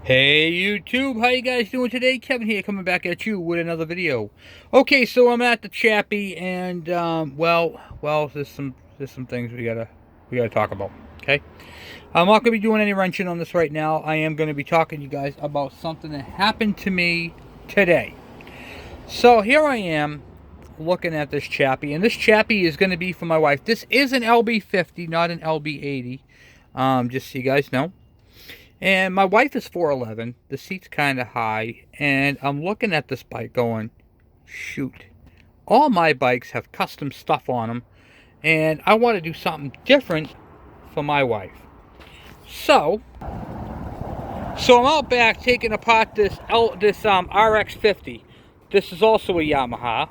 Hey YouTube, how you guys doing today? Kevin here, coming back at you with another video. Okay, so I'm at the Chappy, and well, there's some things we gotta talk about. Okay, I'm not gonna be doing any wrenching on this right now. I am gonna be talking to you guys about something that happened to me today. So here I am looking at this Chappy, and this Chappy is gonna be for my wife. This is an lb50, not an lb80. Just so you guys know. And my wife is 4'11", the seat's kind of high, and I'm looking at this bike going, shoot, all my bikes have custom stuff on them, and I want to do something different for my wife. So I'm out back taking apart this rx50. This is also a Yamaha,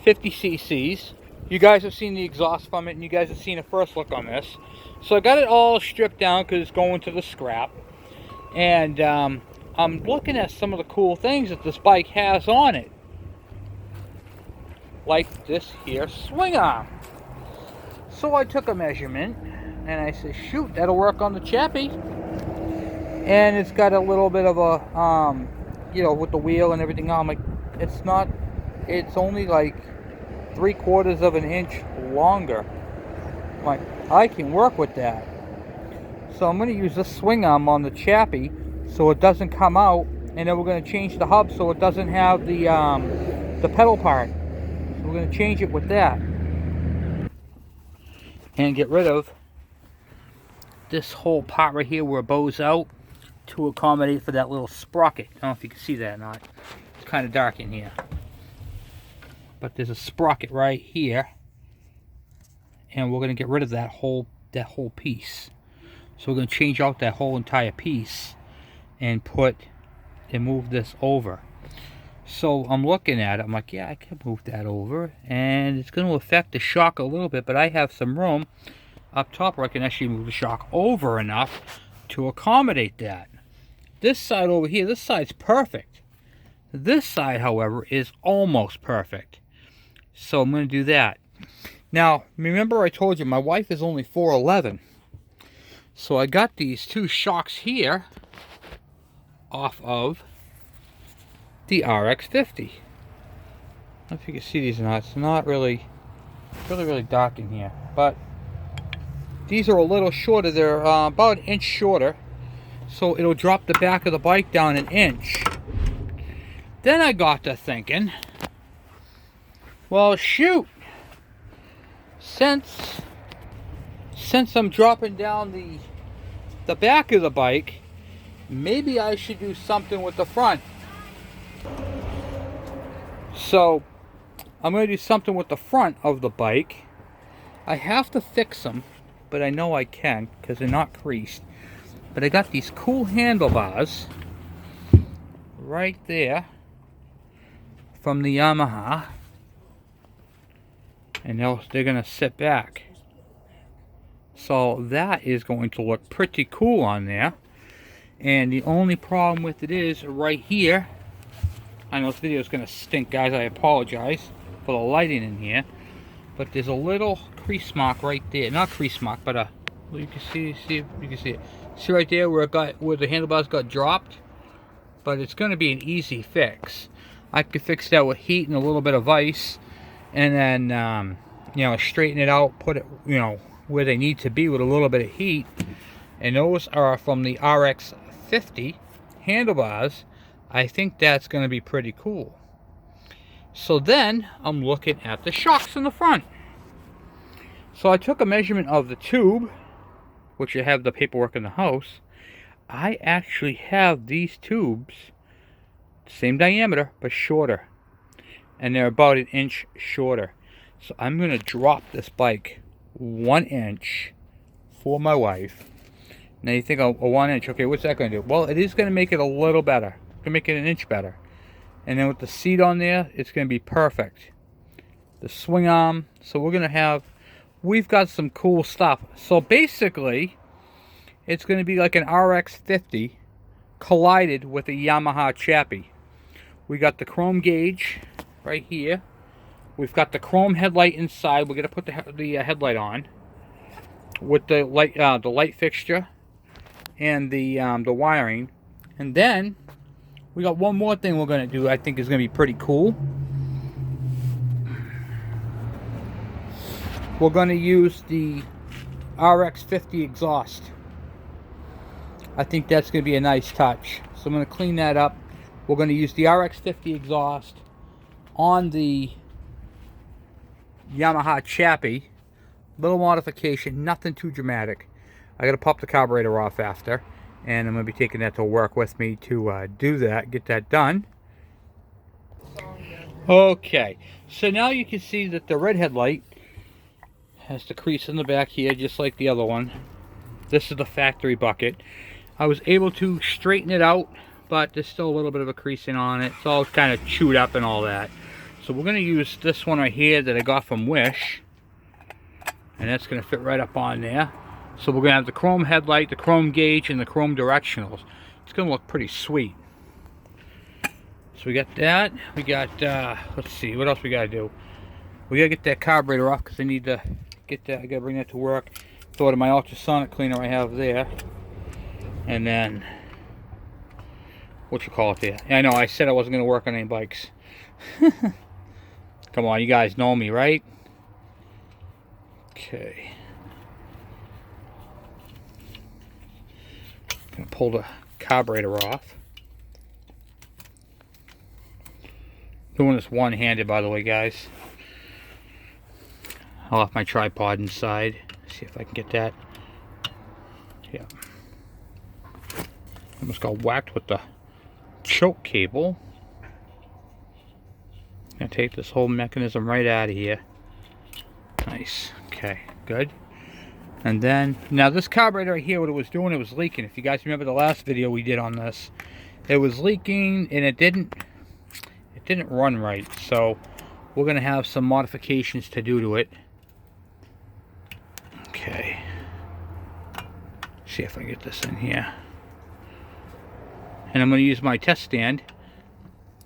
50 cc's. You guys have seen the exhaust from it, and you guys have seen a first look on this. So I got it all stripped down because it's going to the scrap. And I'm looking at some of the cool things that this bike has on it. Like this here swing arm. So I took a measurement and I said, shoot, that'll work on the Chappy. And it's got a little bit of a, with the wheel and everything on. I'm like, it's only like 3/4 of an inch longer. I'm like, I can work with that. So I'm going to use this swing arm on the Chappy so it doesn't come out, and then we're going to change the hub so it doesn't have the pedal part. So we're going to change it with that and get rid of this whole part right here where it bows out to accommodate for that little sprocket. I don't know if you can see that or not. It's kind of dark in here, but there's a sprocket right here, and we're going to get rid of that whole piece. So we're going to change out that whole entire piece and move this over. So I'm looking at it, I'm like, yeah, I can move that over, and it's going to affect the shock a little bit, but I have some room up top where I can actually move the shock over enough to accommodate that. This side over here, this side's perfect. This side, however, is almost perfect. So I'm going to do that. Now, remember I told you my wife is only 4'11". So I got these two shocks here off of the rx50. I don't know if you can see these or not. It's not really dark in here, but these are a little shorter. They're about an inch shorter, so it'll drop the back of the bike down an inch. Then I got to thinking, well, shoot, since I'm dropping down the back of the bike, maybe I should do something with the front. So I'm going to do something with the front of the bike. I have to fix them, but I know I can because they're not creased. But I got these cool handlebars right there from the Yamaha, and they're going to sit back. So that is going to look pretty cool on there. And the only problem with it is right here, I know this video is going to stink, guys, I apologize for the lighting in here, but there's a little crease mark right there. Not crease mark, but you can see if you can see it. See right there where the handlebars got dropped? But it's going to be an easy fix. I could fix that with heat and a little bit of ice, and then straighten it out, put it where they need to be with a little bit of heat. And those are from the rx50 handlebars. I think that's going to be pretty cool. So then I'm looking at the shocks in the front. So I took a measurement of the tube, which I have the paperwork in the house. I actually have these tubes, same diameter but shorter, and they're about an inch shorter. So I'm going to drop this bike 1 inch for my wife. Now you think, oh, 1 inch, okay, what's that going to do? Well, it is going to make it a little better. It's going to make it an inch better. And then with the seat on there, it's going to be perfect. The swing arm, so we've got some cool stuff. So basically, it's going to be like an rx50 collided with a Yamaha Chappy. We got the chrome gauge right here. We've got the chrome headlight inside. We're going to put the headlight on with the light fixture and the wiring. And then we got one more thing we're going to do I think is going to be pretty cool. We're going to use the rx50 exhaust. I think that's going to be a nice touch. So I'm going to clean that up. We're going to use the rx50 exhaust on the Yamaha chappy. Little modification, nothing too dramatic. I got to pop the carburetor off after, and I'm going to be taking that to work with me to do that, get that done. Okay, so now you can see that the red headlight has the crease in the back here, just like the other one. This is the factory bucket. I was able to straighten it out, but there's still a little bit of a creasing on it. It's all kind of chewed up and all that. So we're going to use this one right here that I got from Wish. And that's going to fit right up on there. So we're going to have the chrome headlight, the chrome gauge, and the chrome directionals. It's going to look pretty sweet. So we got that. We got, let's see, what else we got to do? We got to get that carburetor off because I need to get that. I got to bring that to work. Throw it in my ultrasonic cleaner I have there. And then, what you call it there? I know, I said I wasn't going to work on any bikes. Come on, you guys know me, right? Okay. Gonna pull the carburetor off. Doing this one-handed, by the way, guys. I'll off my tripod inside. See if I can get that. Yeah. Almost got whacked with the choke cable. Gonna take this whole mechanism right out of here. Nice. Okay, good. And then, now this carburetor right here, what it was doing, it was leaking. If you guys remember the last video we did on this, it was leaking and it didn't run right. So we're gonna have some modifications to do to it. Okay. See if I can get this in here. And I'm gonna use my test stand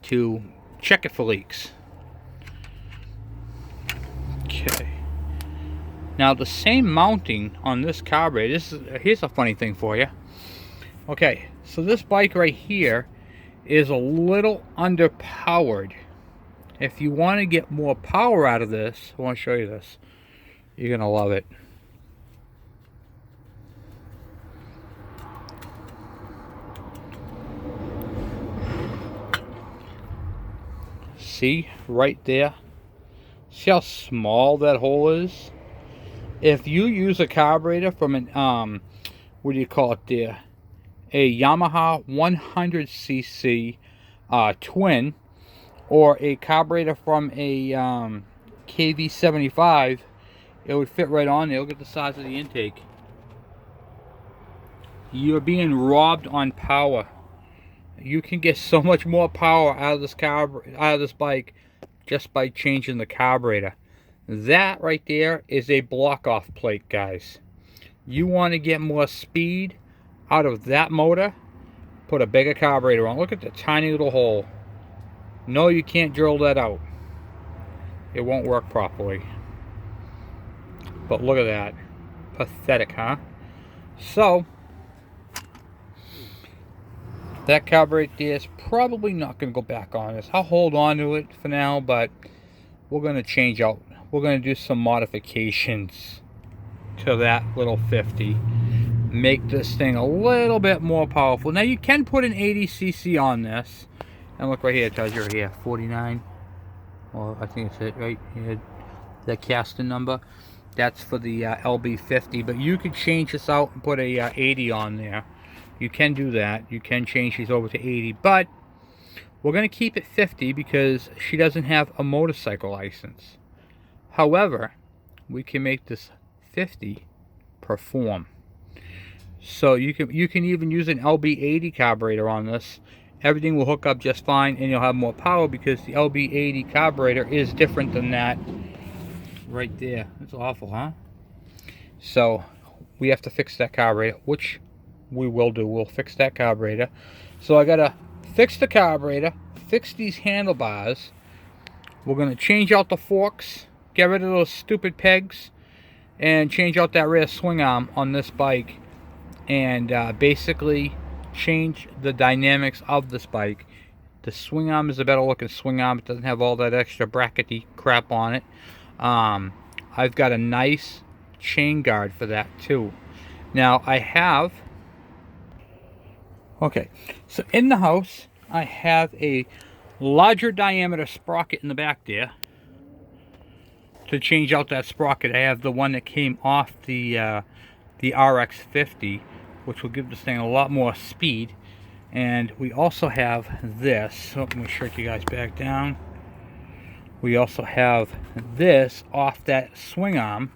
to check it for leaks. Okay. Now the same mounting on this carburetor, here's a funny thing for you. Okay, so this bike right here is a little underpowered. If you want to get more power out of this, I want to show you this. You're gonna love it. See, right there. See how small that hole is? If you use a carburetor from an, what do you call it there? A Yamaha 100cc twin, or a carburetor from a KV75, it would fit right on there. Look at the size of the intake. You're being robbed on power. You can get so much more power out of this bike just by changing the carburetor. That right there is a block-off plate, guys. You want to get more speed out of that motor, put a bigger carburetor on. Look at the tiny little hole. No, you can't drill that out. It won't work properly. But look at that. Pathetic, huh? So, that carburetor there is probably not going to go back on this. I'll hold on to it for now, but we're going to change out. We're going to do some modifications to that little 50. Make this thing a little bit more powerful. Now you can put an 80cc on this. And look right here, it tells you right here, 49. Well, I think it's it, right? Here, the casting number. That's for the lb50. But you could change this out and put a 80 on there. You can do that. You can change these over to 80. But we're going to keep it 50 because she doesn't have a motorcycle license. However, we can make this 50 perform. So you can even use an lb80 carburetor on this. Everything will hook up just fine and you'll have more power because the lb80 carburetor is different than that right there. It's awful, huh? So we have to fix that carburetor, which we will do. We'll fix that carburetor. So I gotta fix the carburetor, fix these handlebars. We're gonna change out the forks, get rid of those stupid pegs, and change out that rear swing arm on this bike, and basically change the dynamics of this bike. The swing arm is a better looking swing arm. It doesn't have all that extra brackety crap on it. I've got a nice chain guard for that too. Now I have, okay, so in the house I have a larger diameter sprocket in the back there. To change out that sprocket, I have the one that came off the rx50, which will give this thing a lot more speed. And we also have this. So let me shrink you guys back down. We also have this off that swing arm,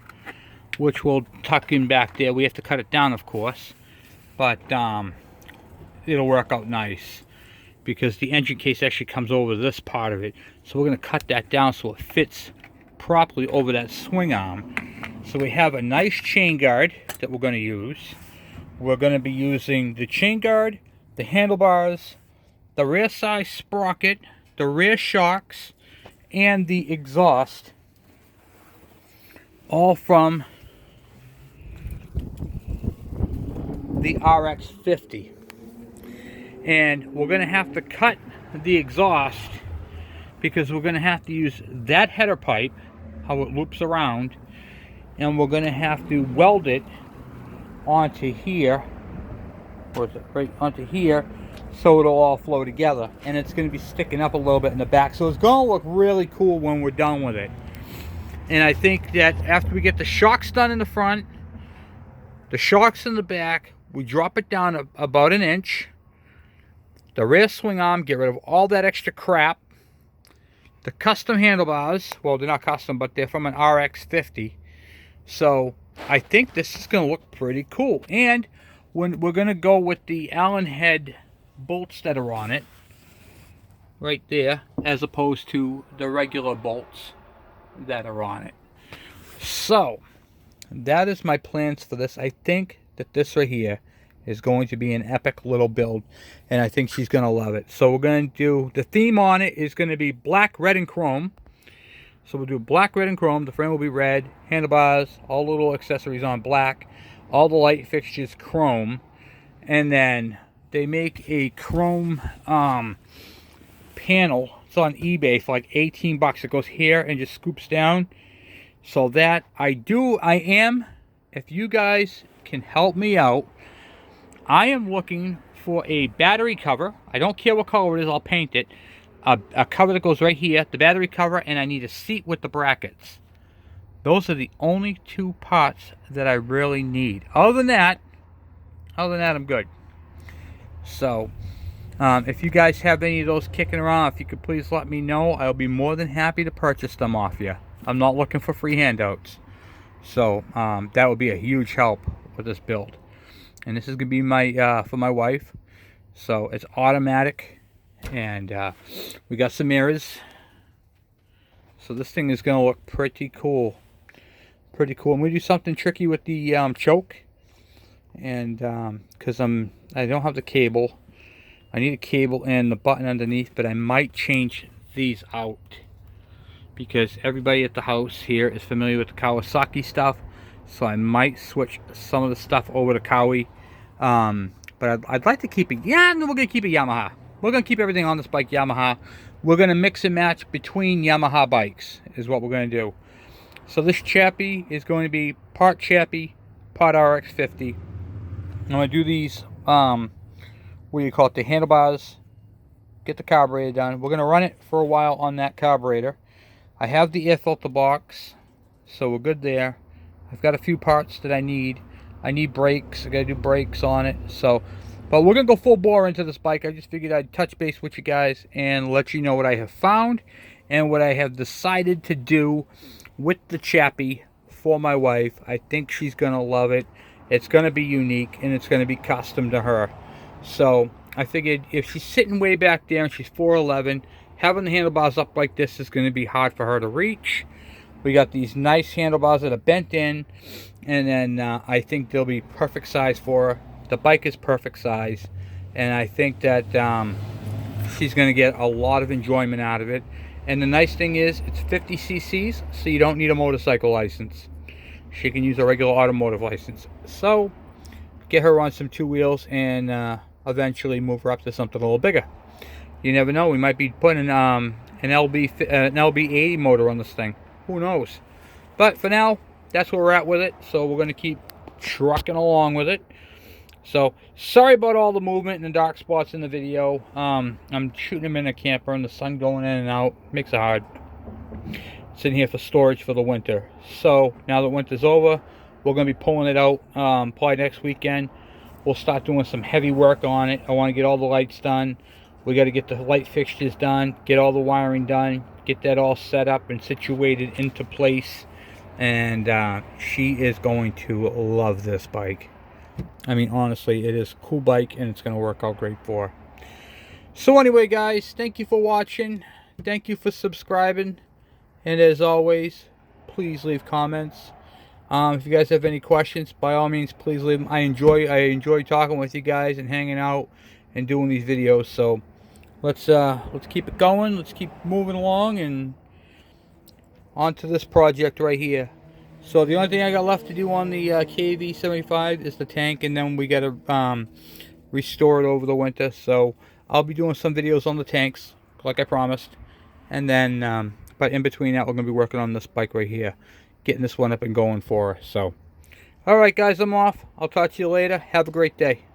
which will tuck in back there. We have to cut it down, of course, but it'll work out nice because the engine case actually comes over this part of it. So we're going to cut that down so it fits properly over that swing arm. So we have a nice chain guard that we're going to use. We're going to be using the chain guard, the handlebars, the rear side sprocket, the rear shocks, and the exhaust, all from the rx50. And we're going to have to cut the exhaust because we're going to have to use that header pipe, how it loops around, and we're going to have to weld it onto here, or is it right onto here, so it'll all flow together. And it's going to be sticking up a little bit in the back, so it's going to look really cool when we're done with it. And I think that after we get the shocks done in the front, the shocks in the back, we drop it down about an inch. The rear swing arm, get rid of all that extra crap. The custom handlebars, well, they're not custom, but they're from an rx50. So I think this is going to look pretty cool. And when we're going to go with the Allen head bolts that are on it, right there, as opposed to the regular bolts that are on it. So that is my plans for this. I think that this right here is going to be an epic little build, and I think she's going to love it. So we're going to do, the theme on it is going to be black, red, and chrome. So we'll do black, red, and chrome. The frame will be red, handlebars, all little accessories on black, all the light fixtures chrome, and then they make a chrome panel. It's on eBay for like 18 bucks. It goes here and just scoops down. So that I am, if you guys can help me out, I am looking for a battery cover. I don't care what color it is, I'll paint it. A cover that goes right here, the battery cover, and I need a seat with the brackets. Those are the only two parts that I really need. Other than that, I'm good. So, if you guys have any of those kicking around, if you could please let me know, I'll be more than happy to purchase them off you. I'm not looking for free handouts. So, that would be a huge help with this build. And this is going to be my for my wife. So it's automatic, and we got some mirrors. So this thing is going to look pretty cool. Pretty cool. I'm going to do something tricky with the choke, and because I don't have the cable. I need a cable and the button underneath, but I might change these out because everybody at the house here is familiar with the Kawasaki stuff. So I might switch some of the stuff over to Kawi. But I'd like to keep it. Yeah, no, we're going to keep it Yamaha. We're going to keep everything on this bike Yamaha. We're going to mix and match between Yamaha bikes is what we're going to do. So this chappy is going to be part chappy, part rx50. I'm going to do these, what do you call it, the handlebars. Get the carburetor done. We're going to run it for a while on that carburetor. I have the air filter box, so we're good there. I've got a few parts that I need. I need brakes. I got to do brakes on it. So, but we're going to go full bore into this bike. I just figured I'd touch base with you guys and let you know what I have found and what I have decided to do with the chappy for my wife. I think she's going to love it. It's going to be unique and it's going to be custom to her. So I figured if she's sitting way back there and she's 4'11", having the handlebars up like this is going to be hard for her to reach. We got these nice handlebars that are bent in, and then I think they'll be perfect size for her. The bike is perfect size, and I think that she's going to get a lot of enjoyment out of it. And the nice thing is, it's 50 cc's, so you don't need a motorcycle license. She can use a regular automotive license. So, get her on some two wheels, and eventually move her up to something a little bigger. You never know, we might be putting an lb80 motor on this thing. Who knows? But for now, that's where we're at with it. So we're going to keep trucking along with it. So sorry about all the movement and the dark spots in the video. I'm shooting them in a camper and the sun going in and out makes it hard. Sitting here for storage for the winter. So now that winter's over, we're going to be pulling it out probably next weekend. We'll start doing some heavy work on it. I want to get all the lights done. We got to get the light fixtures done, get all the wiring done, get that all set up and situated into place. And she is going to love this bike. I mean, honestly, it is a cool bike and it's going to work out great for her. So anyway, guys, thank you for watching. Thank you for subscribing. And as always, please leave comments. If you guys have any questions, by all means, please leave them. I enjoy talking with you guys and hanging out and doing these videos. So let's keep it going. Let's keep moving along and on to this project right here. So the only thing I got left to do on the KV75 is the tank, and then we got to restore it over the winter. So I'll be doing some videos on the tanks, like I promised. And then, but in between that, we're going to be working on this bike right here, getting this one up and going for her. So, all right, guys, I'm off. I'll talk to you later. Have a great day.